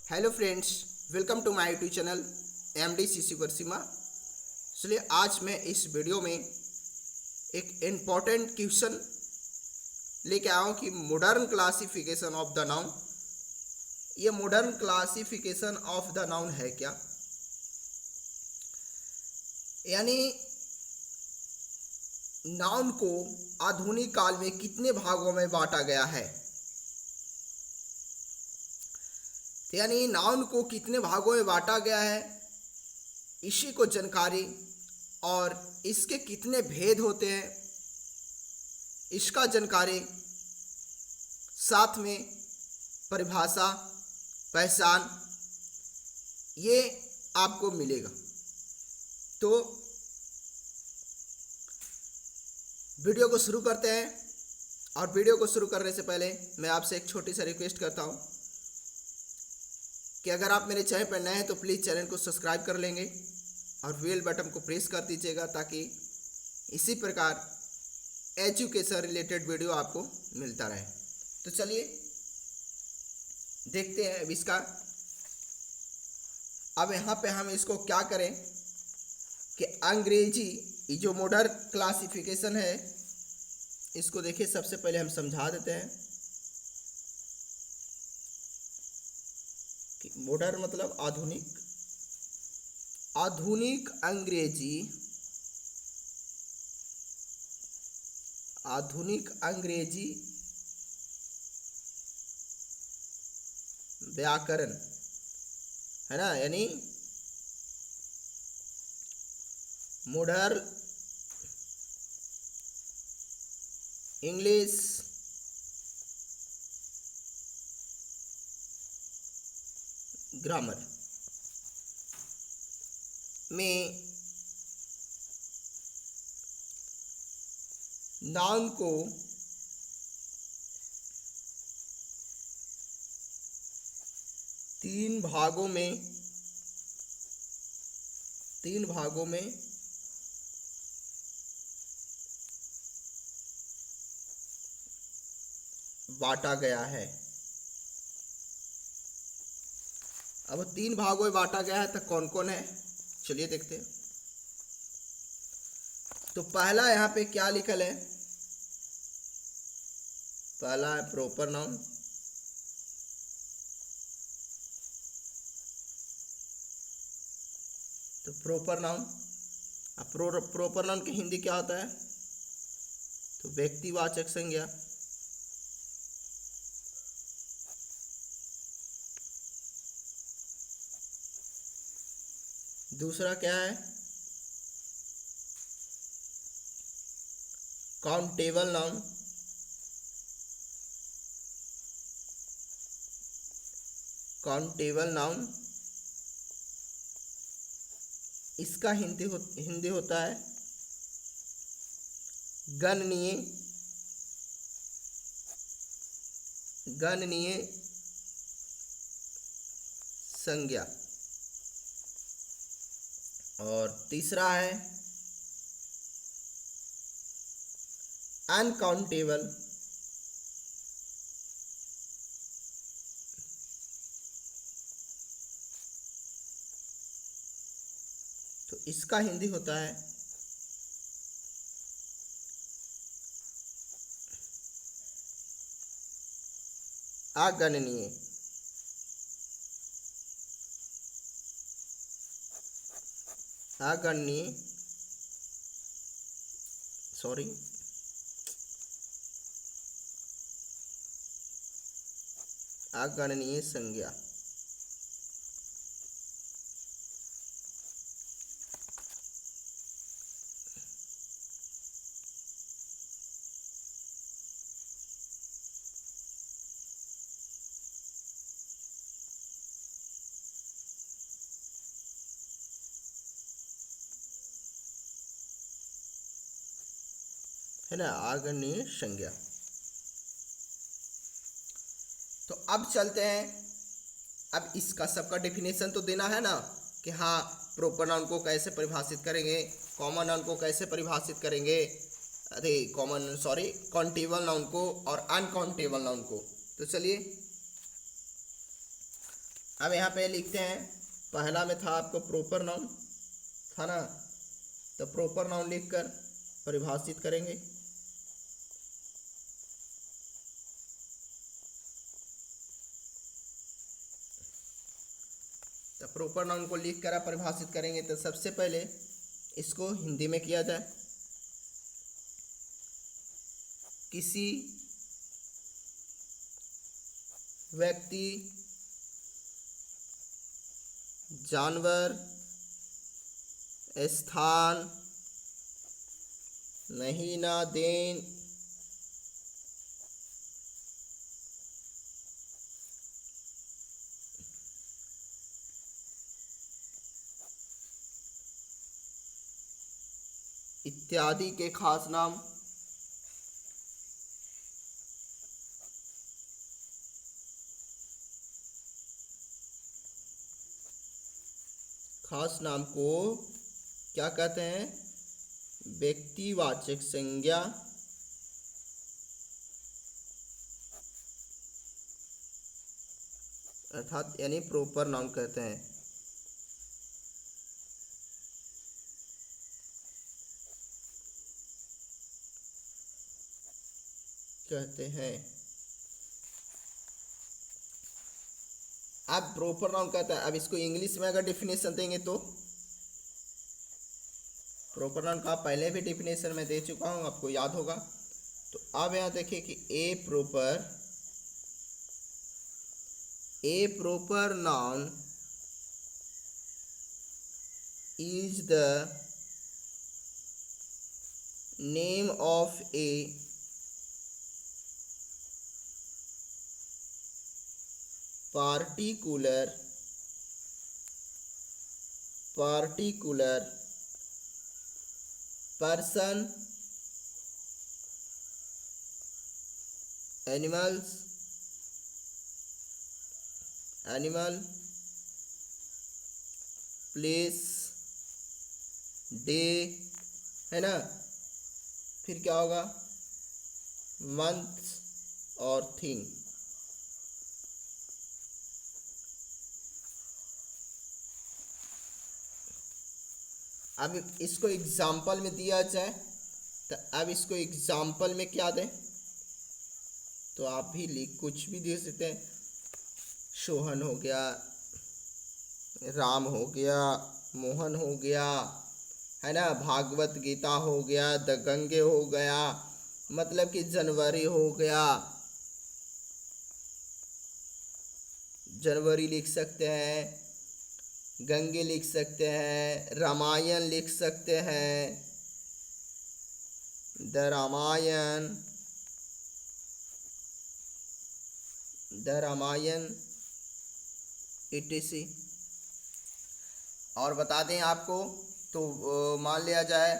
Hello friends, welcome to my YouTube channel MD CC वर्सीमा। इसलिए आज मैं इस वीडियो में एक इम्पॉर्टेंट क्वेश्चन लेके आया हूँ कि modern classification of the noun. ये modern classification of the noun है क्या, यानी नाउन को आधुनिक काल में कितने भागों में बांटा गया है, यानी नाउन को कितने भागों में बांटा गया है, इसी को जानकारी और इसके कितने भेद होते हैं इसका जानकारी, साथ में परिभाषा पहचान ये आपको मिलेगा। तो वीडियो को शुरू करते हैं। और वीडियो को शुरू करने से पहले मैं आपसे एक छोटी सी रिक्वेस्ट करता हूं कि अगर आप मेरे चैनल पर नए हैं तो प्लीज़ चैनल को सब्सक्राइब कर लेंगे और बेल बटन को प्रेस कर दीजिएगा, ताकि इसी प्रकार एजुकेशन रिलेटेड वीडियो आपको मिलता रहे। तो चलिए देखते हैं अब इसका। अब यहाँ पे हम इसको क्या करें कि अंग्रेजी ये जो मॉडर्न क्लासिफिकेशन है इसको देखिए, सबसे पहले हम समझा देते हैं कि मॉडर्न मतलब आधुनिक। आधुनिक अंग्रेजी, आधुनिक अंग्रेजी व्याकरण है ना, यानी मॉडर्न इंग्लिश ग्रामर में नाउन को तीन भागों में बांटा गया है। अब तीन भागों में बांटा गया है तो कौन कौन है, चलिए देखते हैं। तो पहला यहाँ पे क्या लिखल है, पहला है प्रॉपर नाउन। तो प्रॉपर नाउन, अब प्रॉपर नाउन की हिंदी क्या होता है, तो व्यक्तिवाचक संज्ञा। दूसरा क्या है, काउंटेबल नाउन। काउंटेबल नाउन इसका हिंदी होता है गणनीय। गणनीय संज्ञा। और तीसरा है अनकाउंटेबल। तो इसका हिंदी होता है अगणनीय। अगणनीय सॉरी अगणनीय संज्ञा। है ना, अगणनीय संज्ञा। तो अब चलते हैं, अब इसका सबका डेफिनेशन तो देना है ना कि हाँ प्रॉपर नाउन को कैसे परिभाषित करेंगे, कॉमन नाउन को कैसे परिभाषित करेंगे, अरे काउंटेबल नाउन को और अनकाउंटेबल नाउन को। तो चलिए अब यहाँ पे लिखते हैं, पहला में था आपको प्रॉपर नाउन था ना, तो प्रॉपर नाउन लिखकर परिभाषित करेंगे। तो प्रॉपर नाउन को लिखकर आप परिभाषित करेंगे। तो सबसे पहले इसको हिंदी में किया जाए। किसी व्यक्ति, जानवर, स्थान, नहीं ना देन, इत्यादि के खास नाम को क्या कहते हैं? व्यक्तिवाचक संज्ञा अर्थात यानी प्रॉपर नाउन कहते हैं। अब प्रॉपर नाउन कहता है। अब इसको इंग्लिश में अगर डिफिनेशन देंगे तो प्रॉपर नाउन का पहले भी डिफिनेशन में दे चुका हूँ, आपको याद होगा। तो अब यहाँ देखिए कि a proper noun is the name of a particular person, animal, place, day, है ना। फिर क्या होगा? मंथ और थिंग। अब इसको एग्जाम्पल में दिया जाए तो अब इसको एग्जाम्पल में क्या दें? तो आप भी कुछ भी दे सकते हैं। सोहन हो गया, राम हो गया, मोहन हो गया, है ना, भागवत गीता हो गया, द गंगे हो गया, मतलब कि जनवरी हो गया, जनवरी लिख सकते हैं, गंगे लिख सकते हैं, रामायण लिख सकते हैं, द रामायण etc। और बता दें आपको, तो मान लिया जाए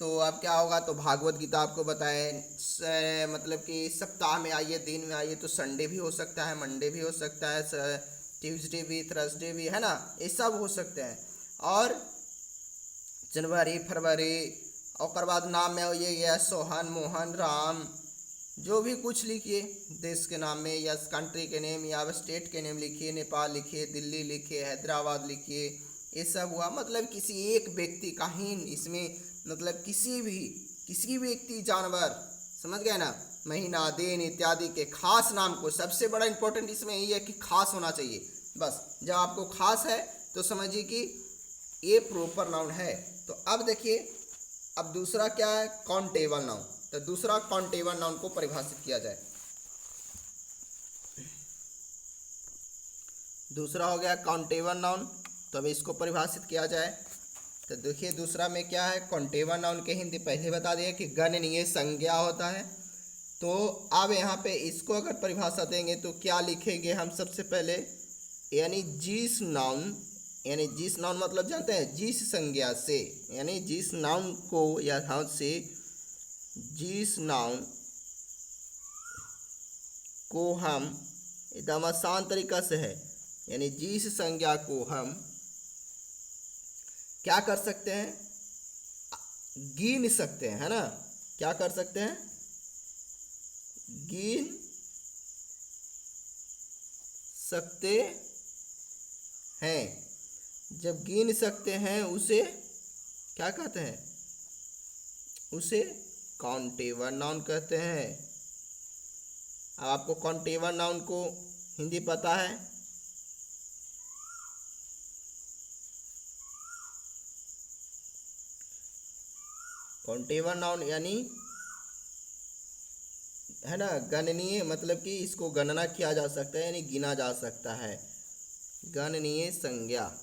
तो अब क्या होगा? तो भागवत गीता आपको बताए, मतलब कि सप्ताह में आइए, दिन में आइए, तो संडे भी हो सकता है, मंडे भी हो सकता है, ट्यूसडे भी, थर्सडे भी, है ना, ये सब हो सकते हैं। और जनवरी, फरवरी, और बाद नाम में ये गया सोहन, मोहन, राम, जो भी कुछ लिखिए देश के नाम में, या कंट्री के नेम, या स्टेट के नेम लिखिए, नेपाल लिखिए, दिल्ली लिखिए, हैदराबाद लिखिए, ये सब हुआ। मतलब किसी एक व्यक्ति का ही इसमें, मतलब किसी भी व्यक्ति, जानवर, समझ गए ना, महीना, दिन इत्यादि के खास नाम को, सबसे बड़ा इंपॉर्टेंट इसमें यही है कि खास होना चाहिए। बस जब आपको खास है तो समझिए कि ये प्रॉपर नाउन है। तो अब देखिए, अब दूसरा क्या है? Countable noun. तो दूसरा काउंटेबल नाउन को परिभाषित किया जाए। दूसरा हो गया काउंटेबल नाउन। तो अब इसको परिभाषित किया जाए तो देखिए, दूसरा में क्या है? काउंटेबल नाउन के हिंदी पहले बता दिए कि गणनीय संज्ञा होता है। तो अब यहाँ पे इसको अगर परिभाषा देंगे तो क्या लिखेंगे हम? सबसे पहले यानी जिस नाउन, यानी जिस नाउन मतलब जानते हैं, जिस संज्ञा से, यानी जिस नाउन को या हाथ से, जिस नाउन को हम, एकदम आसान तरीका से है, यानी जिस संज्ञा को हम क्या कर सकते हैं? गिन सकते हैं, है ना। क्या कर सकते हैं? गिन सकते हैं। जब गिन सकते हैं उसे क्या कहते हैं? उसे काउंटेबल नाउन कहते हैं। अब आपको काउंटेबल नाउन को हिंदी पता है? काउंटेबल नाउन यानी है ना, गणनीय, मतलब कि इसको गणना किया जा सकता है यानी गिना जा सकता है, गणनीय संज्ञा।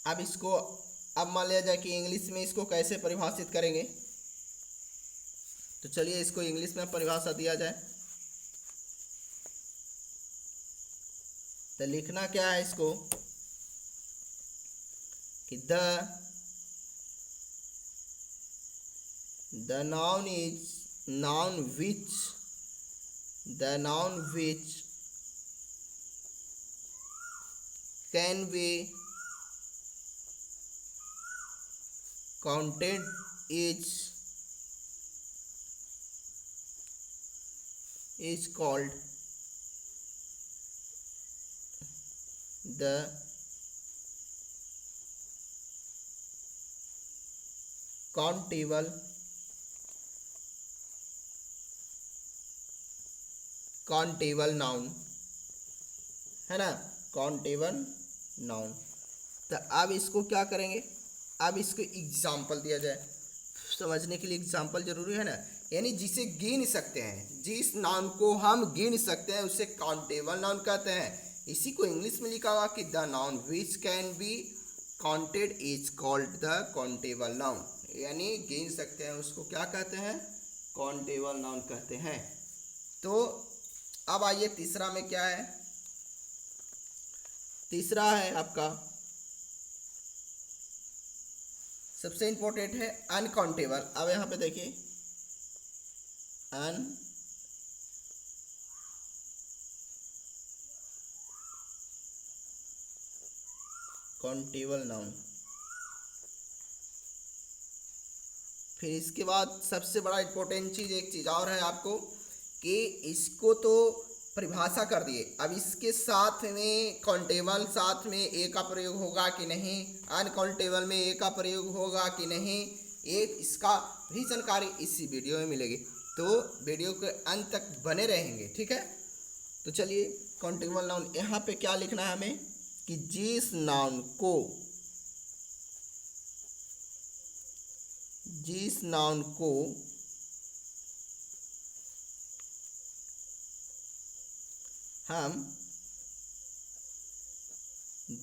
अब इसको, अब मान लिया जाए कि इंग्लिश में इसको कैसे परिभाषित करेंगे, तो चलिए इसको इंग्लिश में परिभाषा दिया जाए। तो लिखना क्या है इसको कि the noun is noun which, the noun which can be counted is called the countable noun, है ना, काउंटेबल नाउन। तो अब इसको क्या करेंगे, अब इसको एग्जाम्पल दिया जाए। समझने के लिए एग्जाम्पल जरूरी है ना, यानी जिसे गिन सकते हैं, जिस नाउन को हम गिन सकते हैं उसे काउंटेबल नाउन कहते हैं। इसी को इंग्लिश में लिखा हुआ कि the noun which can be counted is called the countable noun, यानी गिन सकते हैं उसको क्या कहते हैं? काउंटेबल नाउन कहते हैं। तो अब आइए तीसरा में क्या है, तीसरा है आपका सबसे इंपॉर्टेंट है अनकाउंटेबल। अब यहाँ पे देखिए अनकाउंटेबल नाउन। फिर इसके बाद सबसे बड़ा इंपॉर्टेंट चीज़, एक चीज़ और है आपको कि इसको तो परिभाषा कर दिए, अब इसके साथ में काउंटेबल साथ में ए का प्रयोग होगा कि नहीं, अनकाउंटेबल में ए का प्रयोग होगा कि नहीं, एक इसका भी जानकारी इसी वीडियो में मिलेगी। तो वीडियो के अंत तक बने रहेंगे, ठीक है। तो चलिए काउंटेबल नाउन यहाँ पे क्या लिखना है हमें कि जिस नाउन को हम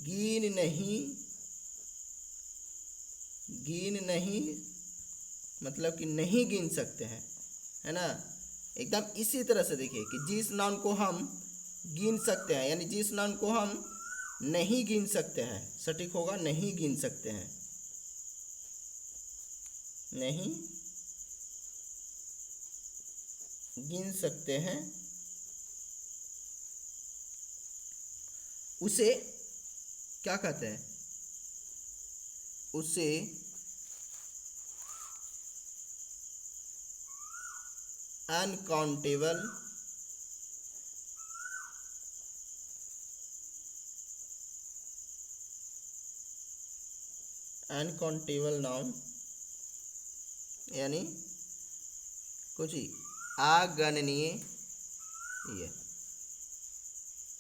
गिन नहीं मतलब कि नहीं गिन सकते हैं, है ना। एकदम इसी तरह से देखिए कि जिस नाउन को हम गिन सकते हैं, यानी जिस नाउन को हम नहीं गिन सकते हैं, सटीक होगा नहीं गिन सकते हैं, नहीं गिन सकते हैं, उसे क्या कहते हैं? उसे अनकाउंटेबल नाउन यानी कुछ ही अगणनीय, ये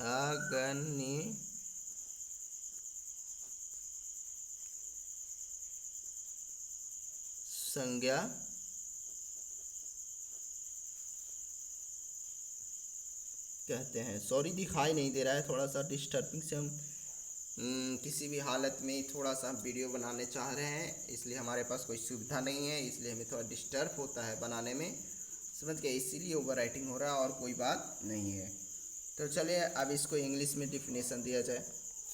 अगणनीय संज्ञा कहते हैं। सॉरी दिखाई नहीं दे रहा है, थोड़ा सा डिस्टर्बिंग से हम किसी भी हालत में थोड़ा सा वीडियो बनाने चाह रहे हैं, इसलिए हमारे पास कोई सुविधा नहीं है, इसलिए हमें थोड़ा डिस्टर्ब होता है बनाने में, समझ गए, इसीलिए ओवर राइटिंग हो रहा है और कोई बात नहीं है। तो चलिए अब इसको इंग्लिश में डिफिनेशन दिया जाए,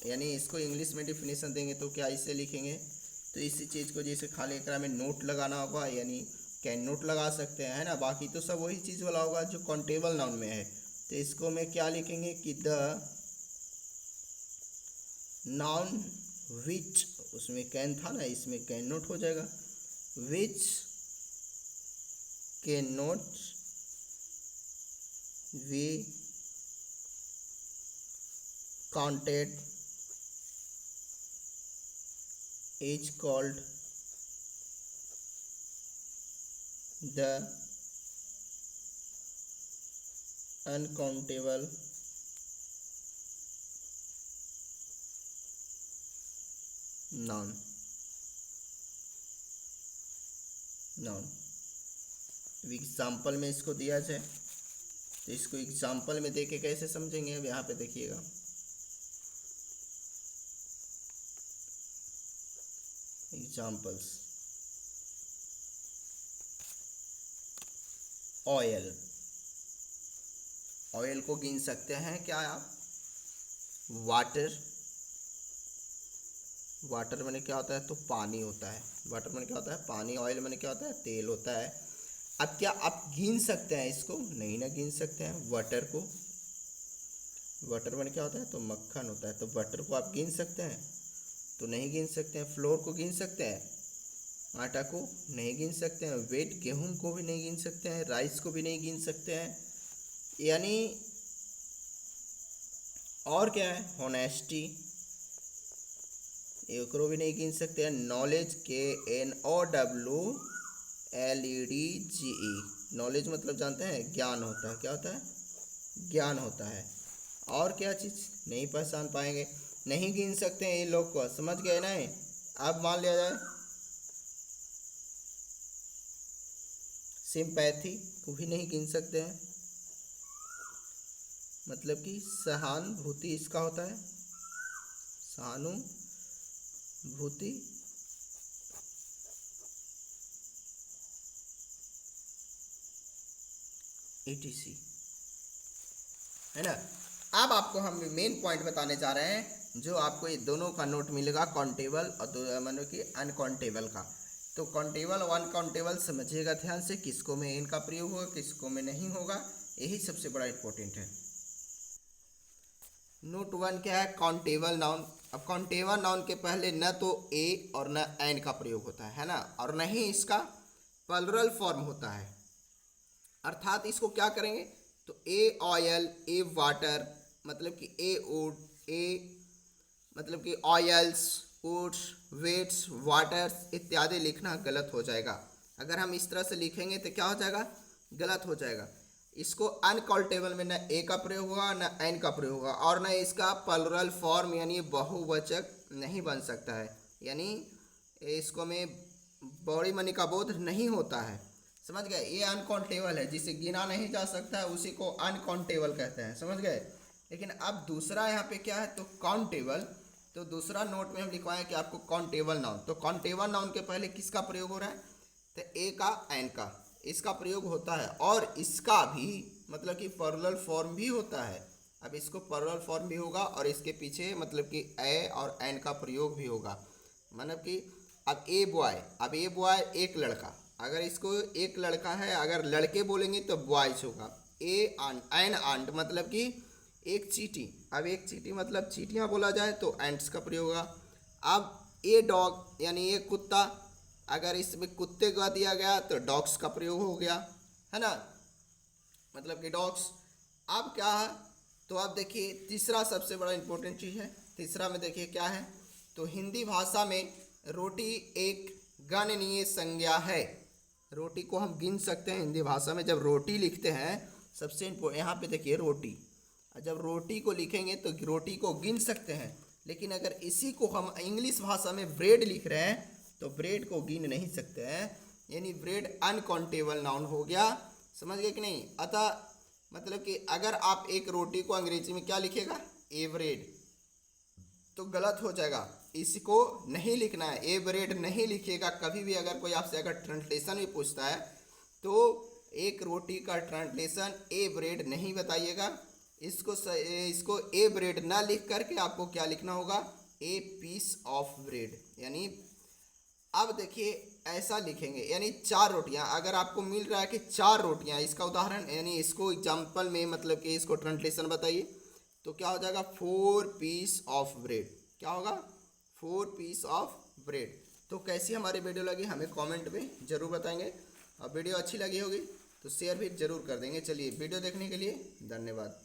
यानी इसको इंग्लिश में डिफिनेशन देंगे तो क्या इसे लिखेंगे, तो इसी चीज़ को जैसे खाली एकरा में नोट लगाना होगा, यानी कैन नोट लगा सकते हैं, है ना, बाकी तो सब वही चीज़ वाला होगा जो काउंटेबल नाउन में है। तो इसको में क्या लिखेंगे कि द नाउन विच, उसमें कैन था ना, इसमें कैन नोट हो जाएगा, which cannot be counted is called the uncountable noun। Example में इसको दिया जाए तो इसको एग्जाम्पल में देके कैसे समझेंगे। अब यहाँ पे देखिएगा, एग्जाम्पल्स। ऑयल, ऑयल को गिन सकते हैं क्या आप? वाटर, वाटर माने क्या होता है? तो पानी होता है। वाटर माने क्या होता है? पानी। ऑयल माने क्या होता है? तेल होता है। अब क्या आप गिन सकते हैं इसको? नहीं ना गिन सकते हैं। बटर को, बटर माने क्या होता है? तो मक्खन होता है। तो बटर को आप गिन सकते हैं? तो नहीं गिन सकते हैं। फ्लोर को गिन सकते हैं? आटा को नहीं गिन सकते हैं। वेट, गेहूं को भी नहीं गिन सकते हैं। राइस को भी नहीं गिन सकते हैं। यानी और क्या है? होनेस्टी, एकरो भी नहीं गिन सकते हैं। नॉलेज, KNOWLEDGE, नॉलेज मतलब जानते हैं? ज्ञान होता है। क्या होता है? ज्ञान होता है। और क्या चीज़ नहीं पहचान पाएंगे, नहीं गिन सकते हैं ये लोग को। समझ गए ना? अब मान लिया जाए सिंपैथी को भी नहीं गिन सकते हैं, मतलब कि सहानुभूति इसका होता है, सहानुभूति। ETC है ना। अब आपको हम मेन पॉइंट बताने जा रहे हैं, जो आपको ये दोनों का नोट मिलेगा, काउंटेबल और मतलब कि अनकाउंटेबल का। तो काउंटेबल और अनकाउंटेबल समझिएगा ध्यान से, किसको में इनका प्रयोग होगा, किसको में नहीं होगा, यही सबसे बड़ा इंपॉर्टेंट है। नोट 1 क्या है? Countable noun. अब काउंटेबल नाउन के पहले न तो ए और न एन का प्रयोग होता है ना, और न ही इसका प्लुरल फॉर्म होता है। अर्थात इसको क्या करेंगे तो ए ऑयल, ए वाटर, मतलब कि ए वुड, ए मतलब कि ऑयल्स, वुड्स, वेट्स, वाटर्स इत्यादि लिखना गलत हो जाएगा। अगर हम इस तरह से लिखेंगे तो क्या हो जाएगा? गलत हो जाएगा। इसको अनकाउंटेबल में न ए का प्रयोग होगा न एन का प्रयोग होगा, और न इसका प्लुरल फॉर्म यानी बहुवचक नहीं बन सकता है, यानी इसको में बड़ी मनी का बोध नहीं होता है। समझ गए? ये अनकाउंटेबल है, जिसे गिना नहीं जा सकता है उसी को अनकाउंटेबल कहते हैं। समझ गए? लेकिन अब दूसरा यहाँ पे क्या है तो काउंटेबल। तो दूसरा नोट में हम लिखवाएं कि आपको काउंटेबल नाउन। तो काउंटेबल नाउन के पहले किसका प्रयोग हो रहा है? तो ए का, एन का, इसका प्रयोग होता है। और इसका भी मतलब कि प्लुरल फॉर्म भी होता है। अब इसको प्लुरल फॉर्म भी होगा और इसके पीछे मतलब कि ए और एन का प्रयोग भी होगा। मतलब कि अब ए बॉय, अब ए बॉय एक लड़का, अगर इसको एक लड़का है, अगर लड़के बोलेंगे तो बॉयज होगा। ए आंट, एन आंट मतलब कि एक चींटी। अब एक चींटी मतलब चींटियाँ बोला जाए तो एंट्स का प्रयोग होगा। अब ए डॉग यानी एक कुत्ता, अगर इसमें कुत्ते का दिया गया तो डॉग्स का प्रयोग हो गया, है ना, मतलब कि डॉग्स। अब क्या है तो अब देखिए तीसरा सबसे बड़ा इंपॉर्टेंट चीज़ है। तीसरा में देखिए क्या है तो हिंदी भाषा में रोटी एक गणनीय संज्ञा है। रोटी को हम गिन सकते हैं हिंदी भाषा में। जब रोटी लिखते हैं सबसे यहाँ पे देखिए रोटी, जब रोटी को लिखेंगे तो रोटी को गिन सकते हैं। लेकिन अगर इसी को हम इंग्लिश भाषा में ब्रेड लिख रहे हैं तो ब्रेड को गिन नहीं सकते हैं, यानी ब्रेड अनकाउंटेबल नाउन हो गया। समझ गए कि नहीं? अतः मतलब कि अगर आप एक रोटी को अंग्रेजी में क्या लिखेगा? ए ब्रेड, तो गलत हो जाएगा। इसको नहीं लिखना है, ए ब्रेड नहीं लिखिएगा कभी भी। अगर कोई आपसे अगर ट्रांसलेशन भी पूछता है तो एक रोटी का ट्रांसलेशन ए ब्रेड नहीं बताइएगा। इसको ए ब्रेड ना लिख करके आपको क्या लिखना होगा? A piece of bread. यानी अब देखिए ऐसा लिखेंगे, यानी 4 रोटियां अगर आपको मिल रहा है कि 4 रोटियां, इसका उदाहरण यानी इसको एग्जाम्पल में मतलब कि इसको ट्रांसलेशन बताइए तो क्या हो जाएगा? 4 पीस ऑफ ब्रेड। क्या होगा? 4 पीस ऑफ ब्रेड। तो कैसी हमारी वीडियो लगी हमें कमेंट में ज़रूर बताएंगे, और वीडियो अच्छी लगी होगी तो शेयर भी ज़रूर कर देंगे। चलिए, वीडियो देखने के लिए धन्यवाद।